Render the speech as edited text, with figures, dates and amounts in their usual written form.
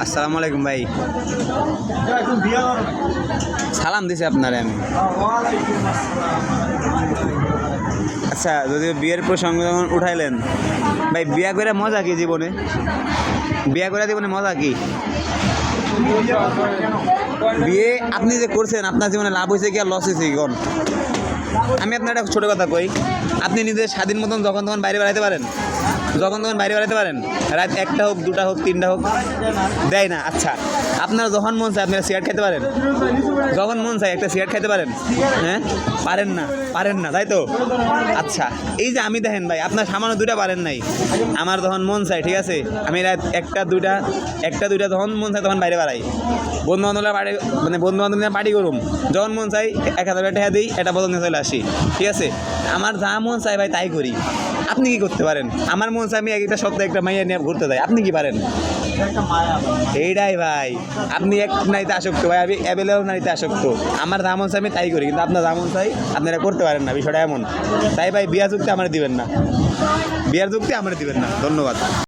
আসসালামু আলাইকুম ভাই। সালাম দিছি আপনারে আমি। আচ্ছা, যদিও বিয়ের প্রসঙ্গ যখন উঠাইলেন, ভাই বিয়া করে মজা কি জীবনে? বিয়া করে জীবনে মজা কি? বিয়ে আপনি যে করছেন, আপনার জীবনে লাভ হয়েছে কি আর লস হয়েছে কি কোন? আমি আপনার একটা ছোটো কথা কই, আপনি নিজের স্বাধীন মতন যখন তখন বাইরে বেড়াইতে পারেন, যখন তখন বাইরে বেড়াতে পারেন, রাত 1টা হোক 2টা হোক 3টা হোক, দেয় না। আচ্ছা, আপনারা যখন মন চায় আপনারা সিগারেট খেতে পারেন, যখন মন চায় একটা সিগারেট খেতে পারেন? হ্যাঁ, পারেন না, পারেন না, তাই তো? আচ্ছা, এই যে আমি দেখেন ভাই, আপনার সামান্য 2টা পারেন নাই, আমার যখন মন চায়, ঠিক আছে, আমি রাত 1টা 2টা যখন মন চায় তখন বাইরে বেড়াই, বন্ধু বান্ধবরা পার্টি, মানে বন্ধু বান্ধব নিয়ে পার্টি করুম, যখন মন চাই 1000 টাকা দিই, এটা বদল নিয়ে চলে আসি, ঠিক আছে? আমার যা মন চাই ভাই তাই করি। আপনি কি করতে পারেন? আমার মন চাই আমি একটা সপ্তাহে একটা মাইয়া নিয়ে ঘুরতে যাই, আপনি কি পারেন? এইটাই ভাই, আপনি এক নারীতে আসক্ত ভাই, আমি অ্যাভেলেবল নারীতে আসক্ত। আমার যা মন চাই আমি তাই করি, কিন্তু আপনার যা মন চাই আপনারা করতে পারেন না, বিষয়টা এমন। তাই ভাই বিয়া যুক্তি আমার দিবেন না, বিয়ার যুক্তি আমার দিবেন না। ধন্যবাদ।